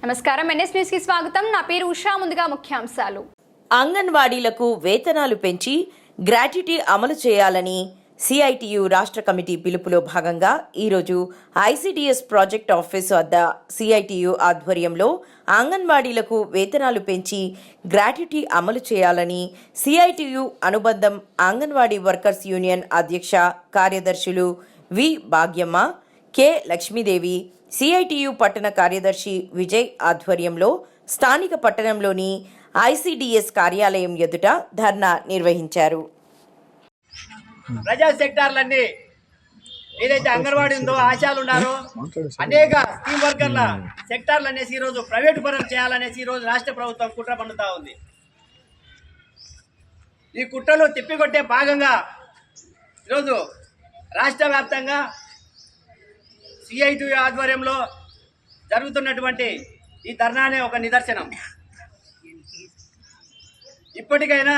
నమస్కారం, NS news కి స్వాగతం. నా పేరు ఉషా. ముందుగా ముఖ్యాంశాలు. అంగన్వాడీలకు వేతనాలు పెంచి గ్రాట్యుటీ అమలు చేయాలని సిఐటియు రాష్ట్ర కమిటీ పిలుపులో భాగంగా ఈరోజు ఐసిడిఎస్ ప్రాజెక్ట్ ఆఫీసు వద్ద సిఐటియు ఆధ్వర్యంలో అంగన్వాడీలకు వేతనాలు పెంచి గ్రాట్యుటీ అమలు చేయాలని సిఐటియు అనుబంధం అంగన్వాడీ వర్కర్స్ యూనియన్ అధ్యక్ష కార్యదర్శులు వి భాగ్యమ్మ, కె లక్ష్మీదేవి, సిఐటియు పట్టణ కార్యదర్శి విజయ్ ఆధ్వర్యంలో స్థానిక పట్టణంలోని ఐసిడిఎస్ కార్యాలయం ఎదుట ధర్నా నిర్వహించారు. ప్రజా సెక్టార్లన్నీ ఏదైతే అంగన్వాడీ ఉందో, ఆశాలు ఉన్నారో, అనేక స్కీమ్ వర్కర్ల సెక్టార్లు అనేసి ఈరోజు ప్రైవేటు పరం చేయాలనేసి ఈరోజు రాష్ట్ర ప్రభుత్వం కుట్ర పన్నుతా ఉంది. ఈ కుట్రలు తిప్పికొట్టే భాగంగా ఈరోజు రాష్ట్ర వ్యాప్తంగా సిఐటియు ఆధ్వర్యంలో జరుగుతున్నటువంటి ఈ ధర్నానే ఒక నిదర్శనం. ఇప్పటికైనా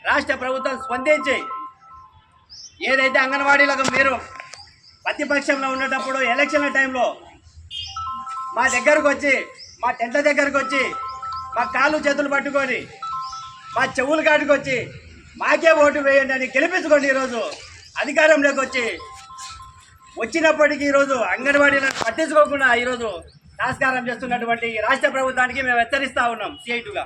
రాష్ట్ర ప్రభుత్వం స్పందించి ఏదైతే అంగన్వాడీలకు మీరు ప్రతిపక్షంలో ఉండేటప్పుడు ఎలక్షన్ల టైంలో మా దగ్గరకు వచ్చి, మా టెంట్ల దగ్గరకు వచ్చి, మా కాళ్ళు చేతులు పట్టుకొని, మా చెవులు కాటుకు వచ్చి మాకే ఓటు వేయండి అని గెలిపించుకోండి. ఈరోజు అధికారంలోకి వచ్చినప్పటికీ ఈరోజు అంగన్వాడీలను పట్టించుకోకుండా ఈరోజు నమస్కారం చేస్తున్నటువంటి రాష్ట్ర ప్రభుత్వానికి మేము హెచ్చరిస్తూ ఉన్నాం. సిఐటిగా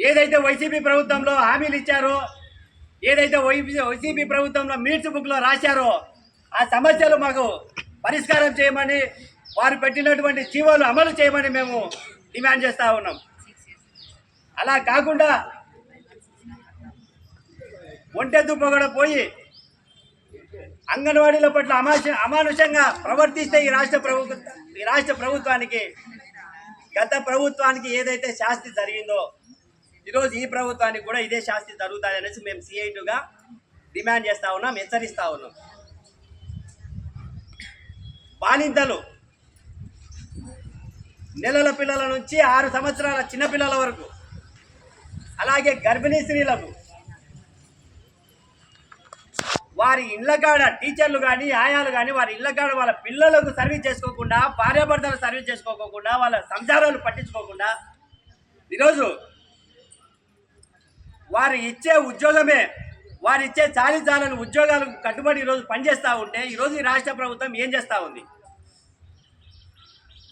ఏదైతే వైసీపీ ప్రభుత్వంలో హామీలు ఇచ్చారో, ఏదైతే వైసీపీ ప్రభుత్వంలో మీట్స్ బుక్లో రాశారో ఆ సమస్యలు మాకు పరిష్కారం చేయమని, వారు పెట్టినటువంటి జీవోలు అమలు చేయమని మేము డిమాండ్ చేస్తూ ఉన్నాం. అలా కాకుండా ఒంటెద్దు పొగడ పోయి అంగన్వాడీల పట్ల అమానుషంగా ప్రవర్తిస్తే ఈ రాష్ట్ర ప్రభుత్వానికి, గత ప్రభుత్వానికి ఏదైతే శాస్తి జరిగిందో ఈరోజు ఈ ప్రభుత్వానికి కూడా ఇదే శాస్తి జరుగుతుంది అనేసి మేము సిఐటిగా డిమాండ్ చేస్తూ ఉన్నాం, హెచ్చరిస్తూ ఉన్నాం. బాలింతలు, నెలల పిల్లల నుంచి 6 సంవత్సరాల చిన్నపిల్లల వరకు, అలాగే గర్భిణీ స్త్రీలకు వారి ఇళ్ళకాడ టీచర్లు కానీ, ఆయాలు కానీ వారి ఇళ్ళకాడ వాళ్ళ పిల్లలకు సర్వీస్ చేసుకోకుండా, భార్యాభర్తలు సర్వీస్ చేసుకోకుండా, వాళ్ళ సంసారాలు పట్టించుకోకుండా ఈరోజు వారు ఇచ్చే ఉద్యోగమే, వారు ఇచ్చే చాలని ఉద్యోగాలకు కట్టుబడి ఈరోజు పనిచేస్తూ ఉంటే ఈరోజు ఈ రాష్ట్ర ప్రభుత్వం ఏం చేస్తూ ఉంది?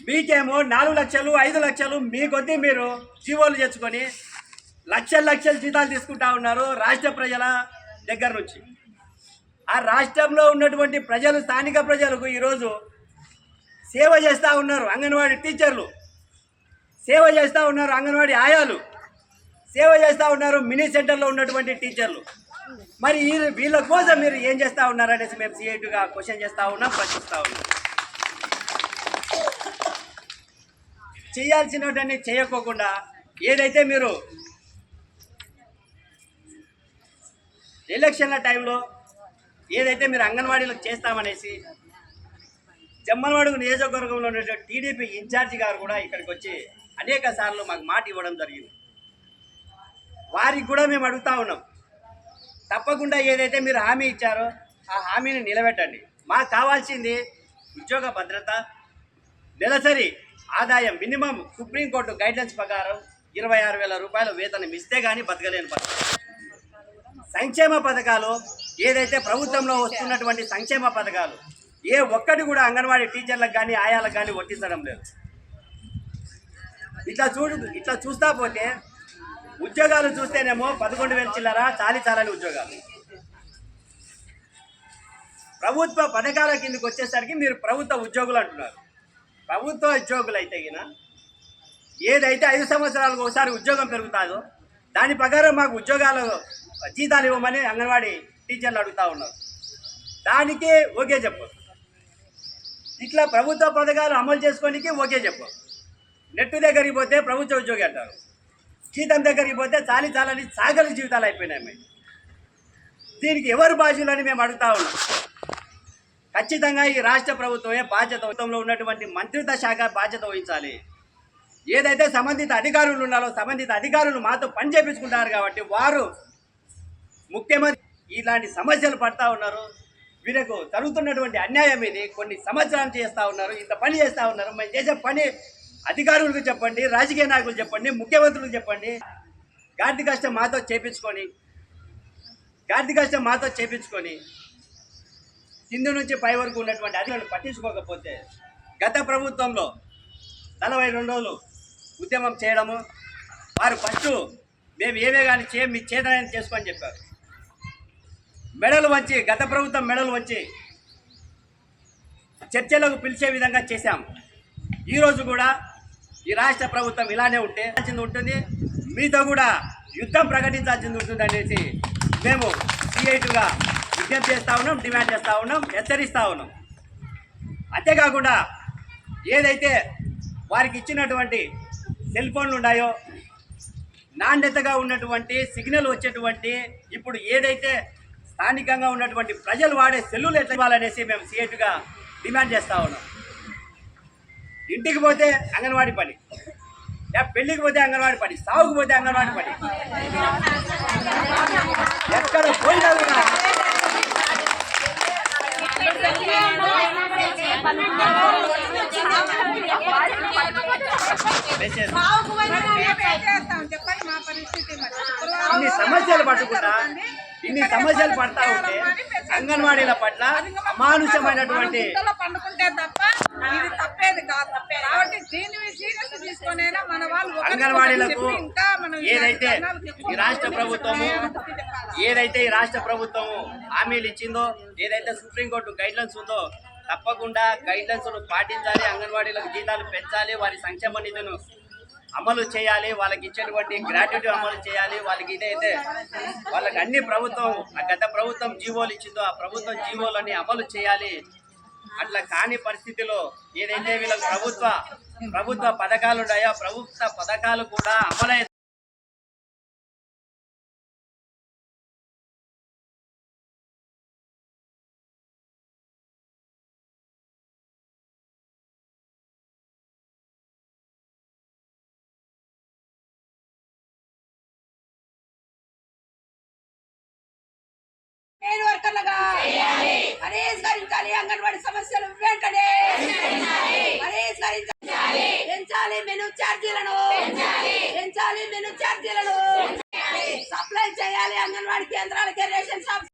మీకేమో 4 లక్షలు 5 లక్షలు మీ కొద్దీ మీరు జీవోలు తెచ్చుకొని లక్షల జీతాలు తీసుకుంటా ఉన్నారు రాష్ట్ర ప్రజల దగ్గర నుంచి. ఆ రాష్ట్రంలో ఉన్నటువంటి ప్రజలు, స్థానిక ప్రజలకు ఈరోజు సేవ చేస్తూ ఉన్నారు. అంగన్వాడీ టీచర్లు సేవ చేస్తూ ఉన్నారు, అంగన్వాడీ ఆయాలు సేవ చేస్తూ ఉన్నారు, మినీ సెంటర్లో ఉన్నటువంటి టీచర్లు. మరి వీళ్ళ కోసం మీరు ఏం చేస్తూ ఉన్నారనేసి మేము సిఐటిగా క్వశ్చన్ చేస్తూ ఉన్నాం, ప్రశ్నిస్తూ ఉన్నాం. చేయాల్సినవన్నీ చేయకోకుండా ఏదైతే మీరు ఎలక్షన్ల టైంలో ఏదైతే మీరు అంగన్వాడీలకు చేస్తామనేసి జమ్మలమడుగు నియోజకవర్గంలో ఉన్నటువంటి టీడీపీ ఇన్ఛార్జి గారు కూడా ఇక్కడికి వచ్చి అనేక సార్లు మాకు మాట ఇవ్వడం జరిగింది. వారికి కూడా మేము అడుగుతూ ఉన్నాం, తప్పకుండా ఏదైతే మీరు హామీ ఇచ్చారో ఆ హామీని నిలబెట్టండి. మాకు కావాల్సింది ఉద్యోగ భద్రత, నెలసరి ఆదాయం, మినిమం సుప్రీంకోర్టు గైడ్లైన్స్ ప్రకారం 26,000 రూపాయల వేతనం ఇస్తే కానీ బతకలేని పరిస్థితి. సంక్షేమ పథకాలు ఏదైతే ప్రభుత్వంలో వస్తున్నటువంటి సంక్షేమ పథకాలు ఏ ఒక్కటి కూడా అంగన్వాడీ టీచర్లకు కానీ, ఆయాలకు కానీ వర్తించడం లేదు. ఇట్లా చూస్తా పోతే ఉద్యోగాలు చూస్తేనేమో 11,000 చిల్లర చాలని ఉద్యోగాలు. ప్రభుత్వ పథకాల కిందకి వచ్చేసరికి మీరు ప్రభుత్వ ఉద్యోగులు అంటున్నారు. ప్రభుత్వ ఉద్యోగులు అయితే ఏదైతే 5 సంవత్సరాలకు ఒకసారి ఉద్యోగం పెరుగుతుందో దాని ప్రకారం మాకు ఉద్యోగాలు జీతాలు ఇవ్వమని అంగన్వాడీ టీచర్లు అడుగుతూ ఉన్నారు. దానికి ఓకే చెప్పు. ఇట్లా ప్రభుత్వ పథకాలు అమలు చేసుకోనికి ఓకే చెప్పు. నెట్టు దగ్గరికి పోతే ప్రభుత్వ ఉద్యోగి అంటారు, జీతం దగ్గరికి పోతే చాలని సాగలి జీవితాలు అయిపోయినాయి. దీనికి ఎవరు బాధ్యులని మేము అడుగుతా ఉన్నాం. ఖచ్చితంగా ఈ రాష్ట్ర ప్రభుత్వమే బాధ్యతలో ఉన్నటువంటి మంత్రిత్వ శాఖ బాధ్యత వహించాలి. ఏదైతే సంబంధిత అధికారులు ఉన్నారో సంబంధిత అధికారులు మాతో పని చేయించుకుంటారు కాబట్టి వారు ముఖ్యమంత్రి ఇలాంటి సమస్యలు పడతా ఉన్నారు. వీళ్ళకు జరుగుతున్నటువంటి అన్యాయం ఇది. కొన్ని సంవత్సరాలు చేస్తూ ఉన్నారు, ఇంత పని చేస్తూ ఉన్నారు. మేము చేసే పని అధికారులకు చెప్పండి, రాజకీయ నాయకులు చెప్పండి, ముఖ్యమంత్రులకు చెప్పండి. గాడిద కష్టం మాతో చేపించుకొని కింద నుంచి పై వరకు ఉన్నటువంటి అధికారులు పట్టించుకోకపోతే గత ప్రభుత్వంలో 42 రోజులు ఉద్యమం చేయడము, వారు ఫస్ట్ మేము ఏమే కానీ మీ చేతనైనా చేసుకొని చెప్పారు. మెడలు వంచి, గత ప్రభుత్వం మెడలు వంచి చర్చలకు పిలిచే విధంగా చేశాం. ఈరోజు కూడా ఈ రాష్ట్ర ప్రభుత్వం ఇలానే ఉంటుంది, మీతో కూడా యుద్ధం ప్రకటించాల్సింది ఉంటుంది అనేసి మేము సిఐటిగా విజ్ఞప్తి చేస్తూ ఉన్నాం, డిమాండ్ చేస్తూ ఉన్నాం, హెచ్చరిస్తూ ఉన్నాం. అంతేకాకుండా ఏదైతే వారికి ఇచ్చినటువంటి సెల్ ఫోన్లు ఉన్నాయో, నాణ్యతగా ఉన్నటువంటి సిగ్నల్ వచ్చేటువంటి, ఇప్పుడు ఏదైతే స్థానికంగా ఉన్నటువంటి ప్రజలు వాడే సెల్లులు ఎట్లా ఇవ్వాలనేసి మేము సిఐటిగా డిమాండ్ చేస్తూ ఉన్నాం. ఇంటికి పోతే అంగన్వాడీ పని, పెళ్లికి పోతే అంగన్వాడీ పని, సాగుకు పోతే అంగన్వాడీ పని, ఎక్కడ పోయినా కూడా ఇన్ని సమస్యలు పడతా ఉంటే అంగన్వాడీల పట్ల అమానుషమైనటువంటి అంగన్వాడీలకు ఏదైతే ఈ రాష్ట్ర ప్రభుత్వము హామీలు ఇచ్చిందో, ఏదైతే సుప్రీంకోర్టు గైడ్లైన్స్ ఉందో తప్పకుండా గైడ్లైన్స్ పాటించాలి. అంగన్వాడీలకు జీతాలు పెంచాలి, వారి సంక్షేమ నిధులను అమలు చేయాలి, వాళ్ళకి ఇచ్చేటువంటి గ్రాట్యుటీ అమలు చేయాలి. వాళ్ళకి ఇదైతే వాళ్ళకి అన్ని ప్రభుత్వం, గత ప్రభుత్వం జీవోలు ఇచ్చిందో ఆ ప్రభుత్వం జీవోలని అమలు చేయాలి. అట్లా కాని పరిస్థితిలో ఏదైతే వీళ్ళకి ప్రభుత్వ పథకాలు ఉన్నాయో ప్రభుత్వ పథకాలు కూడా అమలై పరిష్కరించాలి. అంగన్వాడీ సమస్యలు వెంటనే పరిష్కరించాలి. పెంచాలి మెను ఛార్జీలను, సప్లై చేయాలి అంగన్వాడీ కేంద్రాలకే రేషన్ షాప్,